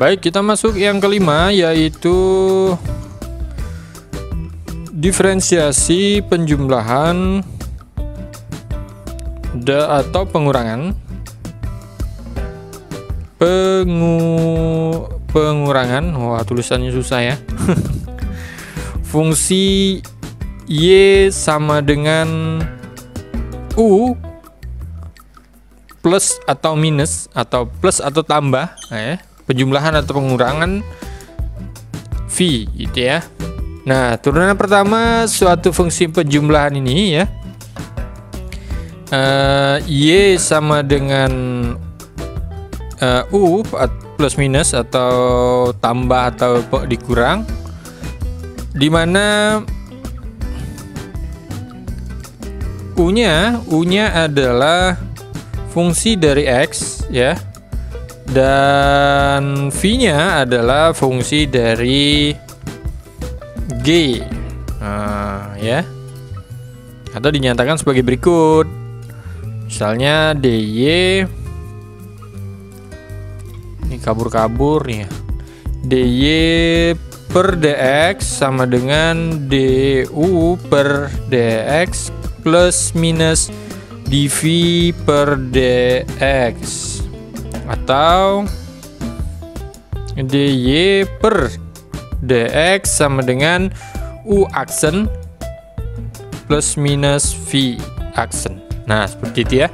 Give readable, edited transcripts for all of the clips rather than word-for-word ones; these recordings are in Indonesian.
Baik, kita masuk yang kelima, yaitu diferensiasi penjumlahan atau pengurangan wah tulisannya susah ya. Fungsi Y sama dengan U plus atau minus, atau plus atau tambah, penjumlahan atau pengurangan V gitu ya. Nah, turunan pertama suatu fungsi penjumlahan ini ya, Y sama dengan U plus minus atau tambah atau dikurang, dimana U-nya adalah fungsi dari X ya, dan V-nya adalah fungsi dari G, ya, atau dinyatakan sebagai berikut. Misalnya DY, ini kabur-kabur nih ya, DY per DX sama dengan DU per DX plus minus dV per dx, atau dy per dx sama dengan u aksen plus minus v aksen. Nah, seperti itu ya.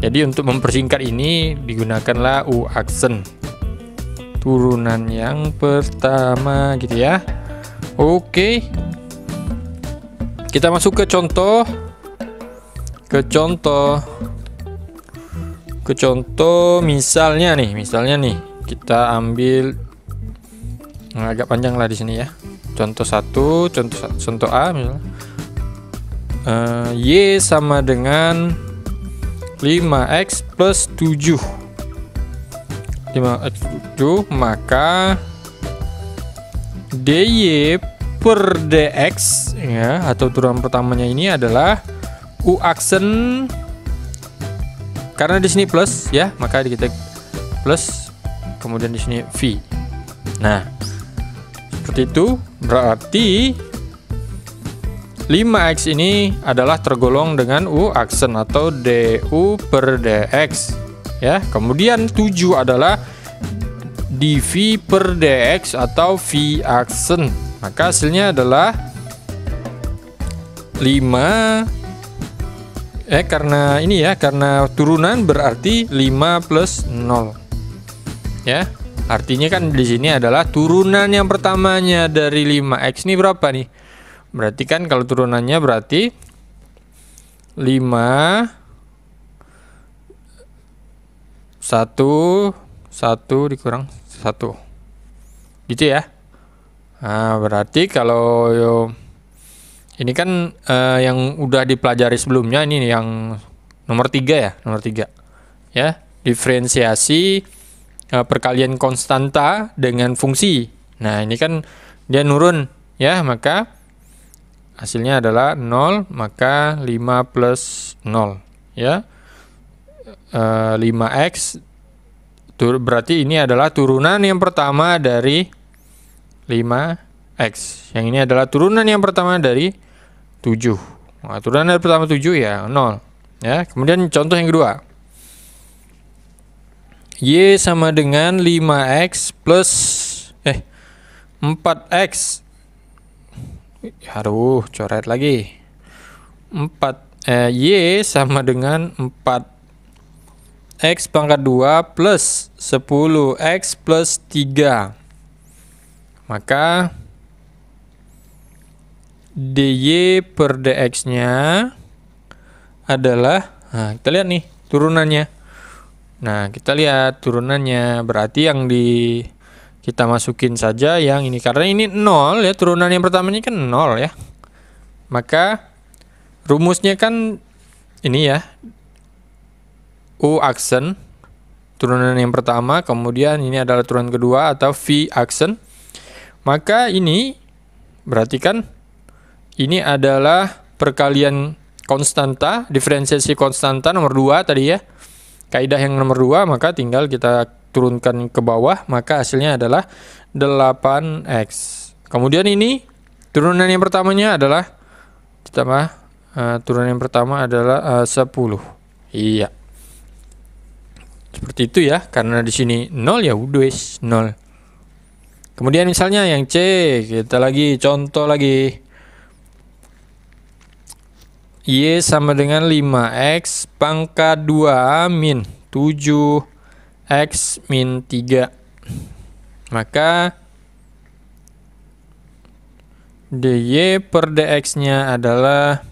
Jadi untuk mempersingkat ini digunakanlah u aksen, turunan yang pertama gitu ya. Oke, kita masuk ke contoh. Ke contoh misalnya nih kita ambil agak panjang lah di sini ya. Contoh A misalnya, Y sama dengan 5x plus 7, 5x 7, maka dy per dx ya, atau turunan pertamanya ini adalah u aksen, karena di sini plus ya, maka kita plus, kemudian di sini v. Nah, seperti itu, berarti 5x ini adalah tergolong dengan u aksen atau du per dx ya. Kemudian 7 adalah dv per dx atau v aksen. Maka hasilnya adalah 5, karena ini ya, karena turunan berarti 5 plus 0 ya. Artinya kan di sini adalah turunan yang pertamanya dari 5x ini berapa nih? Berarti kan kalau turunannya berarti 5 1 dikurang 1 gitu ya. Nah, berarti kalau ini kan yang udah dipelajari sebelumnya, ini yang nomor 3 ya, ya, diferensiasi perkalian konstanta dengan fungsi. Nah, ini kan dia nurun ya, maka hasilnya adalah 0, maka 5 plus 0 ya, 5x berarti ini adalah turunan yang pertama dari 5x. Yang ini adalah turunan yang pertama dari 7. Nah, turunan dari pertama 7 ya 0 ya. Kemudian contoh yang kedua, Y sama dengan 5x plus 4x. Aduh, coret lagi. Y sama dengan 4x pangkat 2 plus 10x plus 3. Maka dy per dx nya adalah, nah kita lihat nih turunannya. Nah, kita lihat turunannya, berarti yang kita masukin saja yang ini, karena ini 0 ya, turunan yang pertama ini kan 0 ya. Maka rumusnya kan ini ya, u aksen turunan yang pertama, kemudian ini adalah turunan kedua atau v aksen. Maka ini berarti kan ini adalah perkalian konstanta, diferensiasi konstanta nomor 2 tadi ya. Kaidah yang nomor 2, maka tinggal kita turunkan ke bawah, maka hasilnya adalah 8x. Kemudian ini turunan yang pertamanya adalah ditambah turunan yang pertama adalah 10. Iya. Seperti itu ya, karena di sini 0 ya udah 0. Kemudian misalnya yang C, kita lagi contoh lagi. Y sama dengan 5x pangkat 2 min 7x min 3. Maka dy per dx-nya adalah,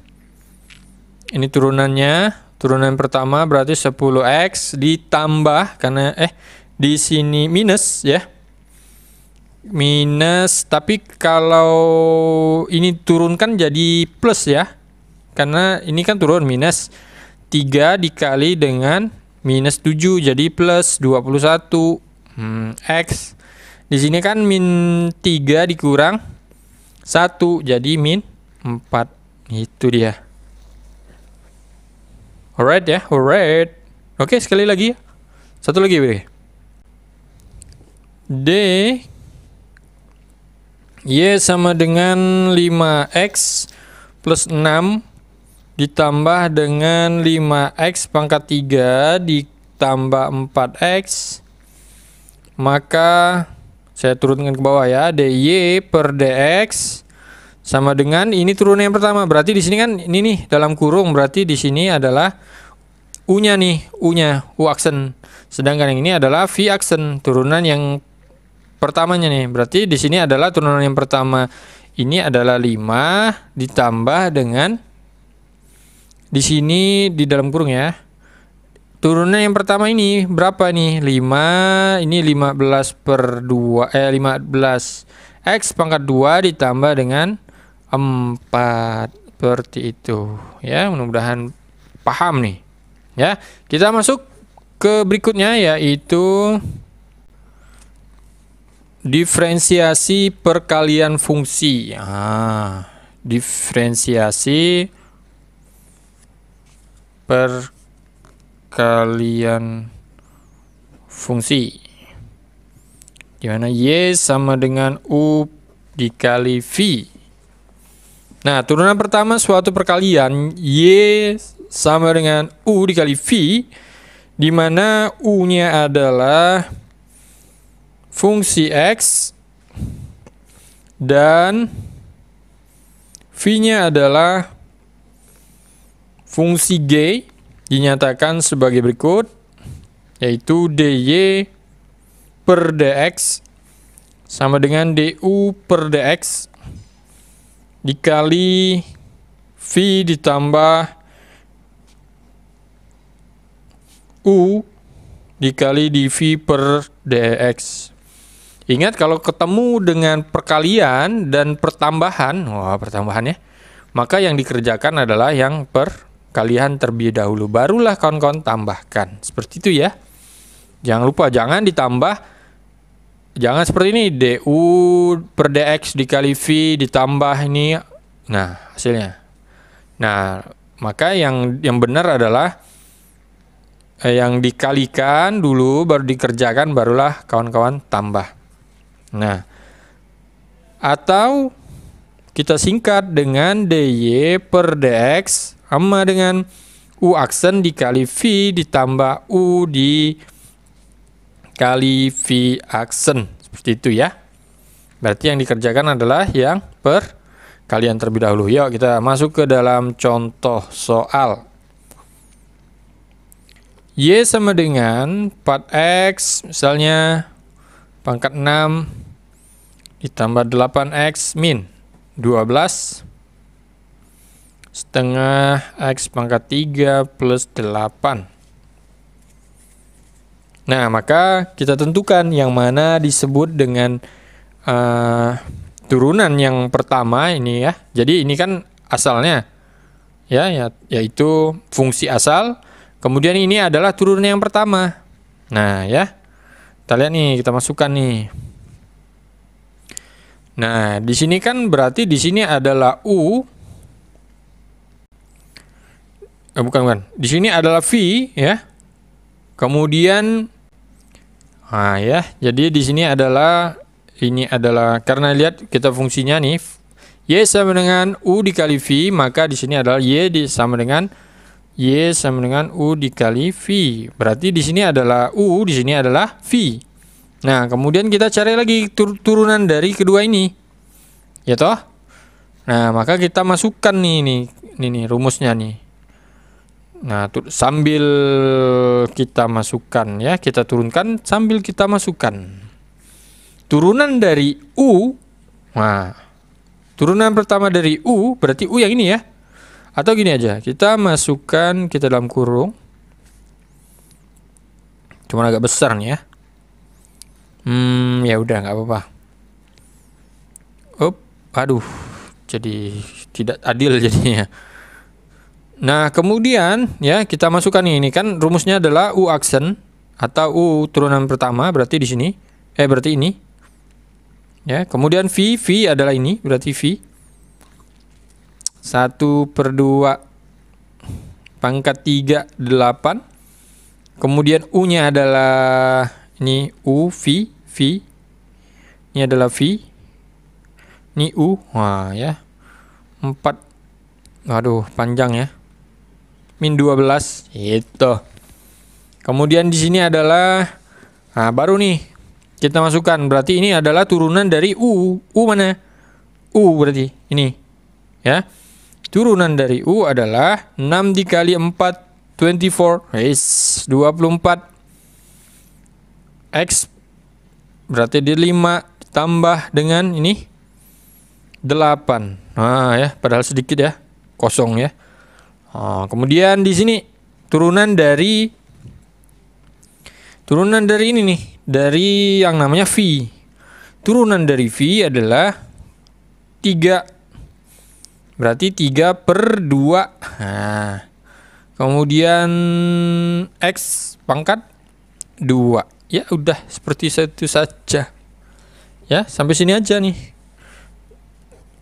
ini turunannya, turunan pertama berarti 10x ditambah, karena di sini minus ya. Minus, tapi kalau ini turunkan jadi plus ya. Karena ini kan turun minus 3 dikali dengan minus 7 jadi plus 21 x. Di sini kan min 3 dikurang 1 jadi min 4. Itu dia. Alright ya, alright. Oke, sekali lagi ya. Satu lagi B. D Y sama dengan 5x plus 6 ditambah dengan 5x pangkat 3 ditambah 4x. Maka saya turunkan ke bawah ya, dy per dx sama dengan, ini turunan yang pertama, berarti di sini kan ini nih dalam kurung, berarti di sini adalah u-nya nih, u-nya, u aksen. Sedangkan yang ini adalah v aksen, turunan yang pertamanya nih. Berarti di sini adalah turunan yang pertama ini adalah 5 ditambah dengan, di sini di dalam kurung ya, turunan yang pertama ini berapa nih? 5, ini 15 per 2, 15 x pangkat 2 ditambah dengan 4. Seperti itu ya, mudah-mudahan paham nih ya. Kita masuk ke berikutnya, yaitu diferensiasi perkalian fungsi. Diferensiasi perkalian fungsi, dimana y sama dengan u dikali v. Nah, turunan pertama suatu perkalian y sama dengan u dikali v, dimana u-nya adalah fungsi x dan v-nya adalah fungsi g, dinyatakan sebagai berikut, yaitu dy per dx sama dengan du per dx dikali v ditambah u dikali dv per dx. Ingat, kalau ketemu dengan perkalian dan pertambahan, pertambahan ya, maka yang dikerjakan adalah yang perkalian terlebih dahulu, barulah kawan-kawan tambahkan. Seperti itu ya. Jangan lupa, jangan ditambah, jangan seperti ini, du per dx dikali v ditambah ini. Nah, hasilnya. Nah, maka yang benar adalah yang dikalikan dulu baru dikerjakan, barulah kawan-kawan tambah. Nah, atau kita singkat dengan dy per dx sama dengan u aksen dikali v ditambah u dikali v aksen. Seperti itu ya. Berarti yang dikerjakan adalah yang perkalian terlebih dahulu. Yuk kita masuk ke dalam contoh soal. Y sama dengan 4x misalnya pangkat 6 ditambah 8x min 12 setengah x pangkat 3 plus 8. Nah, maka kita tentukan yang mana disebut dengan turunan yang pertama ini ya. Jadi ini kan asalnya ya, yaitu fungsi asal. Kemudian ini adalah turunan yang pertama. Nah ya, kita lihat nih, kita masukkan nih. Nah, di sini kan berarti di sini adalah u. Bukan. Di sini adalah v ya. Kemudian Nah ya, jadi di sini adalah karena lihat kita fungsinya nih y sama dengan u dikali v, maka di sini adalah sama dengan u dikali v. Berarti di sini adalah u, di sini adalah v. Nah, kemudian kita cari lagi turunan dari kedua ini. Ya toh? Nah, maka kita masukkan nih rumusnya nih. Nah, sambil kita masukkan ya, kita turunkan sambil kita masukkan. Turunan dari U, nah, turunan pertama dari U, berarti U yang ini ya. Atau gini aja, kita masukkan, kita dalam kurung. Cuma agak besar nih ya. Ya udah nggak apa-apa. Aduh, jadi tidak adil jadinya. Nah, kemudian ya kita masukkan ini kan rumusnya adalah U aksen atau U turunan pertama, berarti di sini berarti ini. Ya, kemudian V adalah ini, berarti V 1/2 pangkat 3 8. Kemudian U-nya adalah ini U V. Ini adalah V. Ini U. Wah, ya. 4. Waduh, panjang ya. Min 12 itu. Kemudian di sini adalah baru nih kita masukkan, berarti ini adalah turunan dari U. U mana? U berarti ini. Ya. Turunan dari U adalah 6 dikali 4 24. 24. X berarti di 5 tambah dengan ini 8. Nah, ya, padahal sedikit ya. Kosong ya. Kemudian di sini turunan dari ini nih, dari yang namanya V. Turunan dari V adalah 3. Berarti 3/2. Nah, kemudian X pangkat 2. Ya udah, seperti itu saja. Ya, sampai sini aja nih.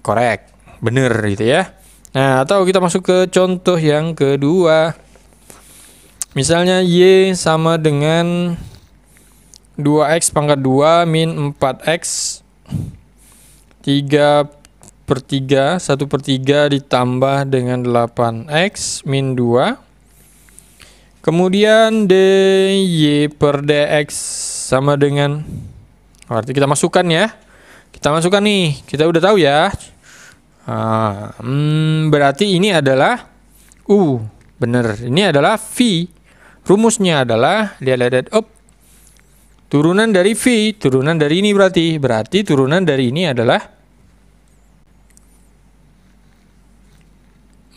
Korek. Bener gitu ya. Nah, atau kita masuk ke contoh yang kedua. Misalnya Y sama dengan 2X pangkat 2 min 4X 3/3, 1/3 ditambah dengan 8X min 2. Kemudian dy/dx sama dengan, berarti kita masukkan ya. Kita masukkan nih, kita udah tahu ya. Berarti ini adalah U. Bener, ini adalah V. Rumusnya adalah lihat turunan dari V, turunan dari ini berarti turunan dari ini adalah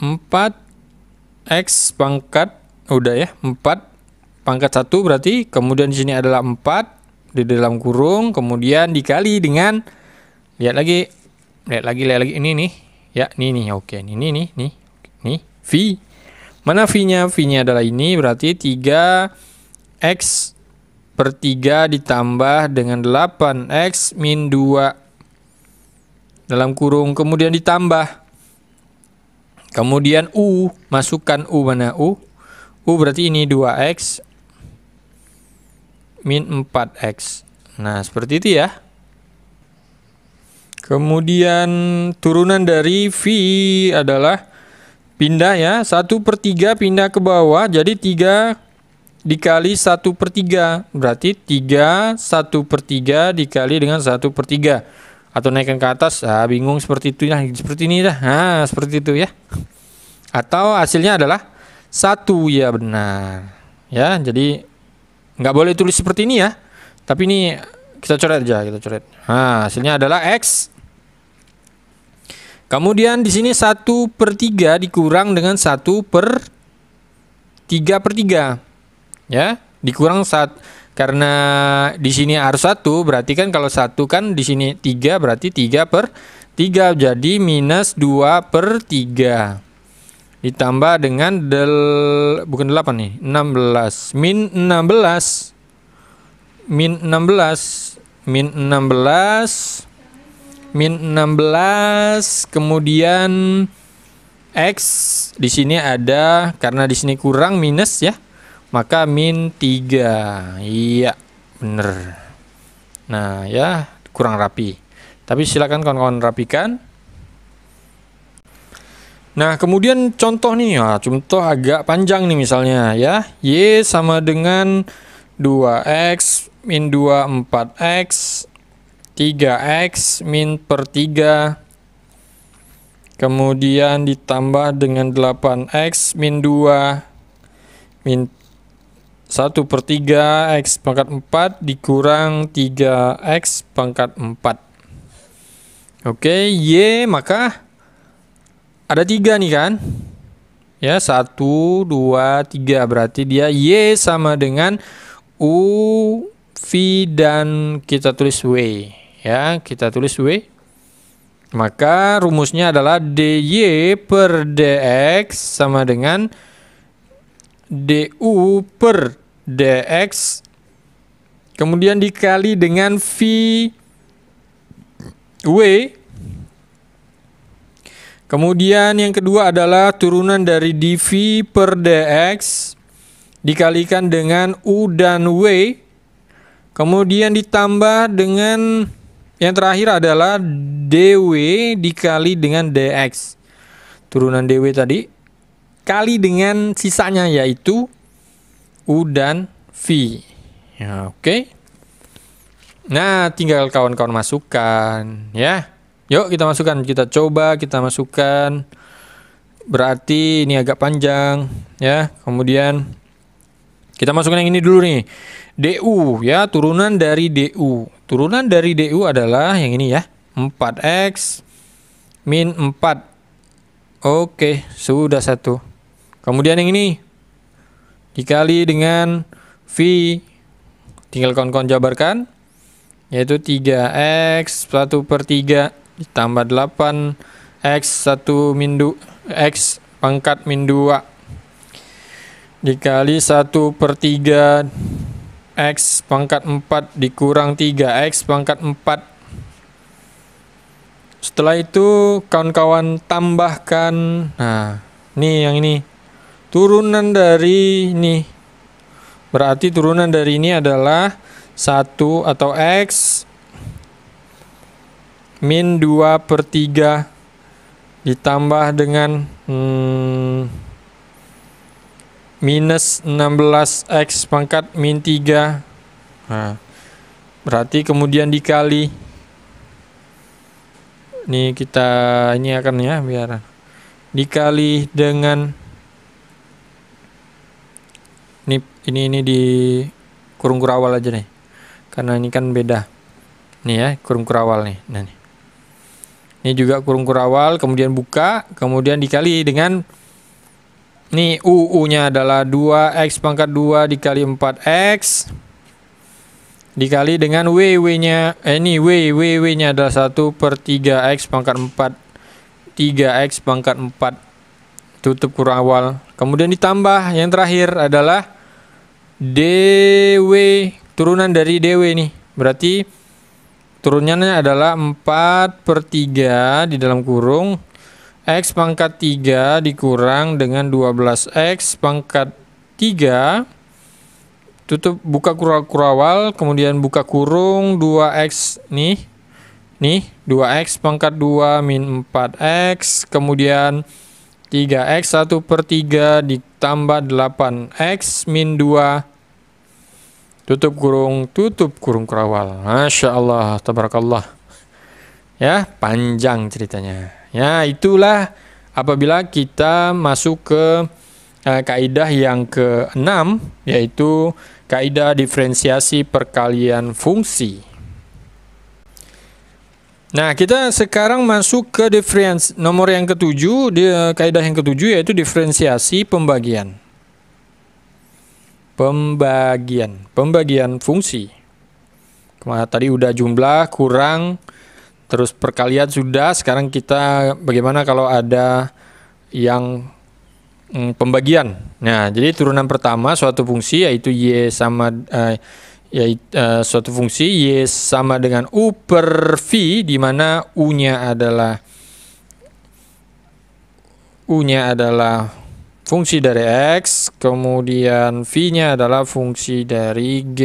4X pangkat, udah ya, 4 pangkat 1 berarti, kemudian di sini adalah 4 di dalam kurung, kemudian dikali dengan, lihat lagi ini nih ya, ini oke, ini V. Mana V-nya? V-nya adalah ini, berarti 3X/3 ditambah dengan 8X min 2 dalam kurung, kemudian ditambah, kemudian U, masukkan U, mana U? U berarti ini 2X min 4X. Nah, seperti itu ya. Kemudian turunan dari V adalah pindah ya, 1/3 pindah ke bawah, jadi 3 dikali 1/3, berarti 3 1/3 dikali dengan 1/3, atau naikkan ke atas, bingung seperti itu ya, seperti ini dah. Nah, seperti itu ya. Atau hasilnya adalah 1, ya benar. Ya, jadi nggak boleh tulis seperti ini ya. Tapi ini kita coret aja, kita coret. Nah, hasilnya adalah X. Kemudian di sini 1/3 dikurang dengan 1/3/3. Ya, dikurang karena di sini harus 1, berarti kan kalau 1 kan di sini 3, berarti 3/3, jadi minus 2/3. Ditambah dengan bukan 8 nih, 16. Min 16. Min 16. Min 16. Min 16, kemudian X di sini ada, karena di sini kurang minus ya, maka min 3. Iya, bener. Nah, ya kurang rapi. Tapi silakan kawan-kawan rapikan. Nah, kemudian contoh nih, contoh agak panjang nih misalnya ya. Y sama dengan 2x min 2 4x 3x min per 3. Kemudian ditambah dengan 8x min 2 min 1 per 3 x pangkat 4 dikurang 3x pangkat 4. Oke, Y maka ada 3 nih kan. Ya, 1, 2, 3. Berarti dia Y sama dengan U, V, dan kita tulis W. Ya, kita tulis W. Maka rumusnya adalah DY per DX sama dengan DU per DX kemudian dikali dengan VW kemudian yang kedua adalah turunan dari dV per DX dikalikan dengan U dan W kemudian ditambah dengan yang terakhir adalah DW dikali dengan DX turunan DW tadi kali dengan sisanya yaitu U dan V. Ya, oke. Nah, tinggal kawan-kawan masukkan ya. Yuk kita masukkan, kita coba kita masukkan. Berarti ini agak panjang ya. Kemudian kita masukkan yang ini dulu nih. DU ya, turunan dari DU. Turunan dari DU adalah yang ini ya. 4x min 4. Oke, sudah satu. Kemudian yang ini dikali dengan V, tinggal kawan-kawan jabarkan, yaitu 3x 1 per 3 ditambah 8x 1 min 2 x pangkat min 2 dikali 1 per 3 x pangkat 4 dikurang 3x pangkat 4. Setelah itu kawan-kawan tambahkan, nah nih yang ini turunan dari ini, berarti turunan dari ini adalah 1 atau X min 2 per 3 ditambah dengan minus 16X pangkat min 3. Nah, berarti kemudian dikali. Ini kita ini akan ya biar dikali dengan ini di kurung kurawal aja nih. Karena ini kan beda. Nih ya, kurung kurawal nih. Nah, nih. Ini juga kurung kurawal, kemudian buka, kemudian dikali dengan nih UU-nya adalah 2x pangkat 2 dikali 4x dikali dengan WW-nya ini WW-nya adalah 1 per 3x pangkat 4 3x pangkat 4 tutup kurawal. Kemudian ditambah yang terakhir adalah DW, turunan dari DW nih. Berarti turunannya adalah 4 per 3 di dalam kurung X pangkat 3 dikurang dengan 12X pangkat 3 tutup buka kurawal, kemudian buka kurung 2X nih 2X pangkat 2 min 4X kemudian 3X 1 per 3 ditambah 8X min 2 tutup kurung kurawal. Masya Allah, tabarakallah. Ya, panjang ceritanya. Ya, itulah apabila kita masuk ke kaidah yang ke-6, yaitu kaidah diferensiasi perkalian fungsi. Nah, kita sekarang masuk ke nomor yang ke-7, kaidah yang ke-7 yaitu diferensiasi pembagian. Pembagian fungsi. Kemarin tadi udah jumlah, kurang, terus perkalian sudah. Sekarang kita bagaimana kalau ada yang pembagian. Nah, jadi turunan pertama suatu fungsi yaitu y sama suatu fungsi y sama dengan u per v, di mana u-nya adalah fungsi dari x, kemudian v-nya adalah fungsi dari g.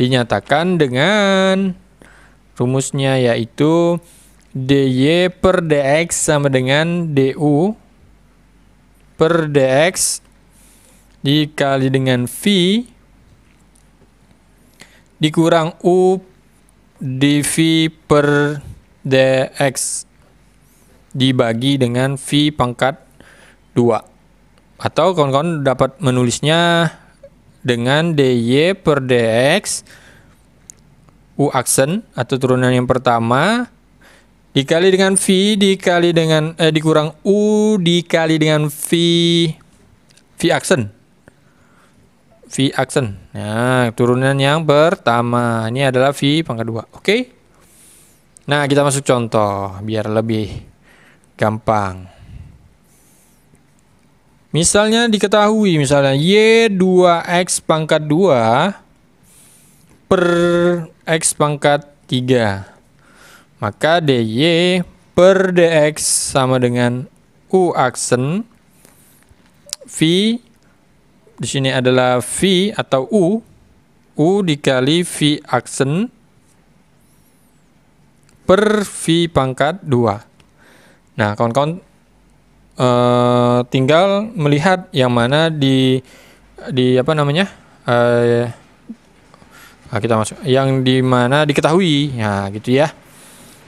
dinyatakan dengan rumusnya, yaitu dy per dx sama dengan du per dx dikali dengan v dikurang u dv per dx dibagi dengan v pangkat 2. Atau kawan-kawan dapat menulisnya dengan dy per dx u aksen atau turunan yang pertama dikali dengan v dikali dengan dikurang u dikali dengan v aksen. V aksen. Nah, turunan yang pertama ini adalah v pangkat 2. Oke. Nah, kita masuk contoh biar lebih gampang. Misalnya diketahui misalnya y2x pangkat 2 per x pangkat 3. Maka dy per dx sama dengan u aksen v di sini adalah v atau u dikali v aksen per v pangkat 2. Nah, kawan-kawan tinggal melihat yang mana di apa namanya? Kita masuk yang di mana diketahui. Nah, gitu ya.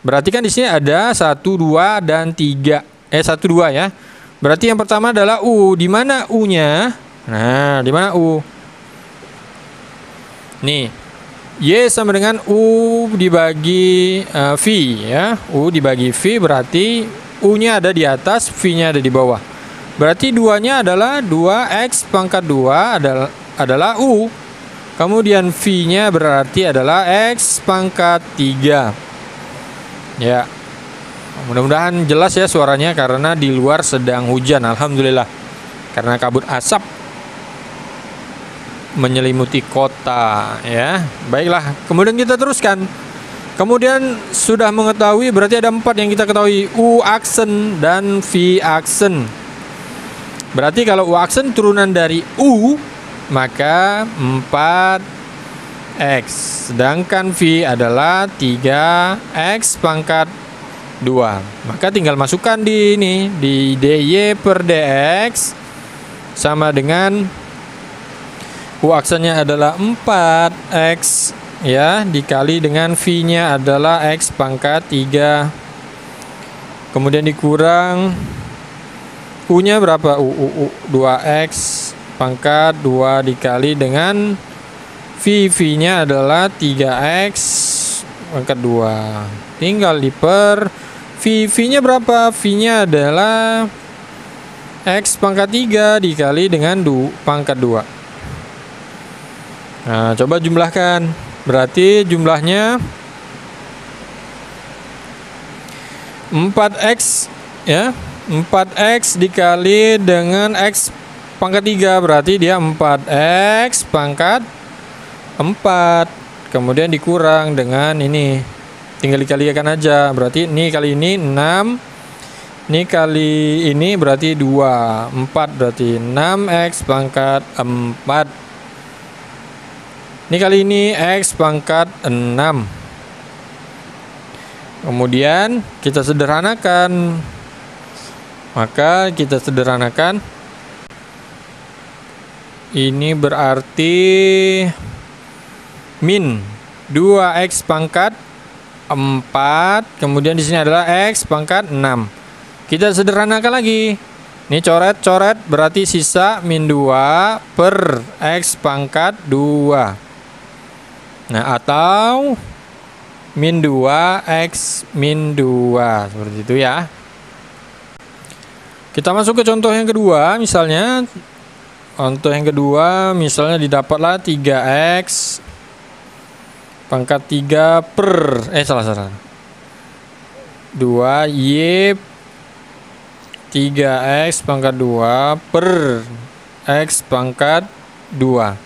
Berarti kan di sini ada 1, 2 dan 3. 1, 2 ya. Berarti yang pertama adalah u. Di mana u-nya? Nah, di mana u? Nih. Y sama dengan u dibagi v ya. U dibagi v berarti u-nya ada di atas, v-nya ada di bawah. Berarti 2-nya adalah 2x pangkat 2 adalah u. Kemudian v-nya berarti adalah x pangkat 3. Ya, mudah-mudahan jelas ya suaranya karena di luar sedang hujan, alhamdulillah. Karena kabut asap menyelimuti kota, ya. Baiklah, kemudian kita teruskan. Kemudian sudah mengetahui berarti ada 4 yang kita ketahui, u aksen dan v aksen. Berarti kalau u aksen turunan dari u, maka 4x, sedangkan v adalah 3x pangkat 2. Maka tinggal masukkan di ini, di dy per dx sama dengan u aksennya adalah 4x ya, dikali dengan v-nya adalah x pangkat 3. Kemudian dikurang u-nya berapa? U 2x pangkat 2 dikali dengan v-nya adalah 3x pangkat 2. Tinggal diper v-nya berapa? V-nya adalah x pangkat 3 dikali dengan pangkat 2. Nah, coba jumlahkan. Berarti jumlahnya 4x ya. 4x dikali dengan x pangkat 3 berarti dia 4x pangkat 4. Kemudian dikurang dengan ini, tinggal dikalikan aja. Berarti ini kali ini 6, ini kali ini berarti 2, 4 berarti 6x pangkat 4. Ini kali ini x pangkat 6. Kemudian kita sederhanakan. Maka kita sederhanakan. Ini berarti min 2x pangkat 4, kemudian di sini adalah x pangkat 6. Kita sederhanakan lagi. Ini coret-coret berarti sisa min 2 per x pangkat 2. Nah, atau min 2x min 2 seperti itu ya. Kita masuk ke contoh yang kedua. Misalnya contoh yang kedua, misalnya didapatlah 3x pangkat 3 per 2y 3x pangkat 2 per x pangkat 2.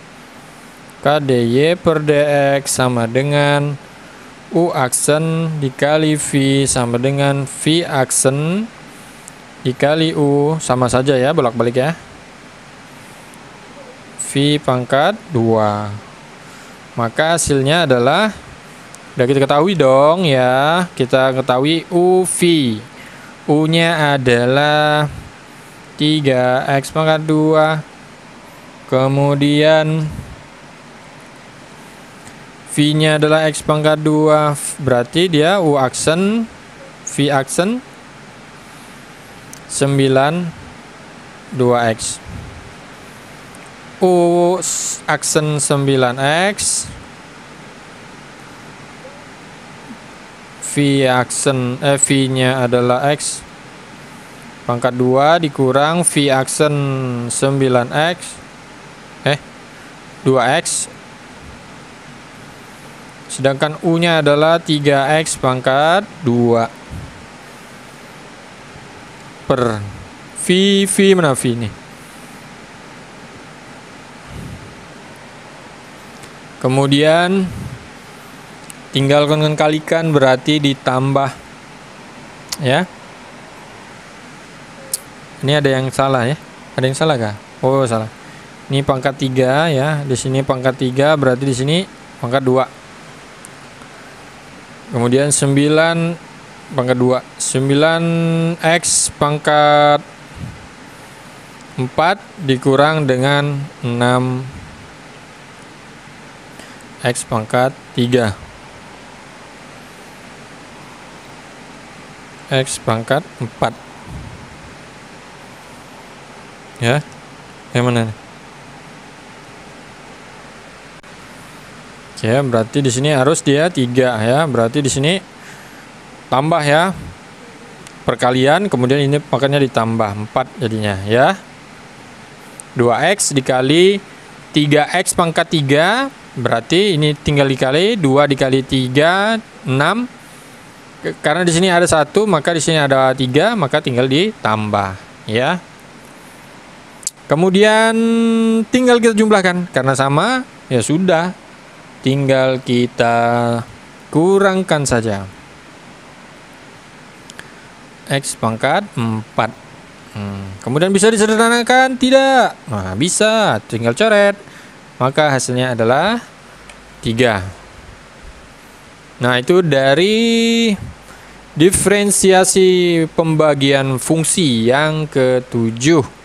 Maka dy per dx sama dengan u aksen dikali v sama dengan v aksen dikali u, sama saja ya, bolak-balik ya, v pangkat 2. Maka hasilnya adalah, udah kita ketahui dong ya, kita ketahui UV. U-nya adalah 3x pangkat 2. Kemudian V-nya adalah x pangkat 2. Berarti dia U aksen, V aksen 9 2x. U aksen 9x, V aksen V-nya adalah x pangkat 2 dikurang V aksen 9x 2x, sedangkan U-nya adalah 3x pangkat 2 per V mana V ini? Kemudian tinggal kalikan, berarti ditambah ya. Ini ada yang salah ya? Ada yang salah kah? Oh, salah. Ini pangkat 3 ya. Di sini pangkat 3, berarti di sini pangkat 2. Kemudian 9 pangkat 2. 9x pangkat 4 dikurang dengan 6x pangkat 3. X pangkat 4. Ya. Yang mana nih? Ya, berarti di sini harus dia 3 ya. Berarti di sini tambah ya. Perkalian, kemudian ini makanya ditambah 4 jadinya ya. 2x dikali 3x pangkat 3, berarti ini tinggal dikali 2 dikali 3 6. Karena di sini ada 1, maka di sini ada 3, maka tinggal ditambah ya. Kemudian tinggal kita jumlahkan, karena sama ya sudah, tinggal kita kurangkan saja. X pangkat 4. Kemudian bisa disederhanakan? Tidak. Nah, bisa, tinggal coret. Maka hasilnya adalah 3. Nah, itu dari diferensiasi pembagian fungsi yang ke-7.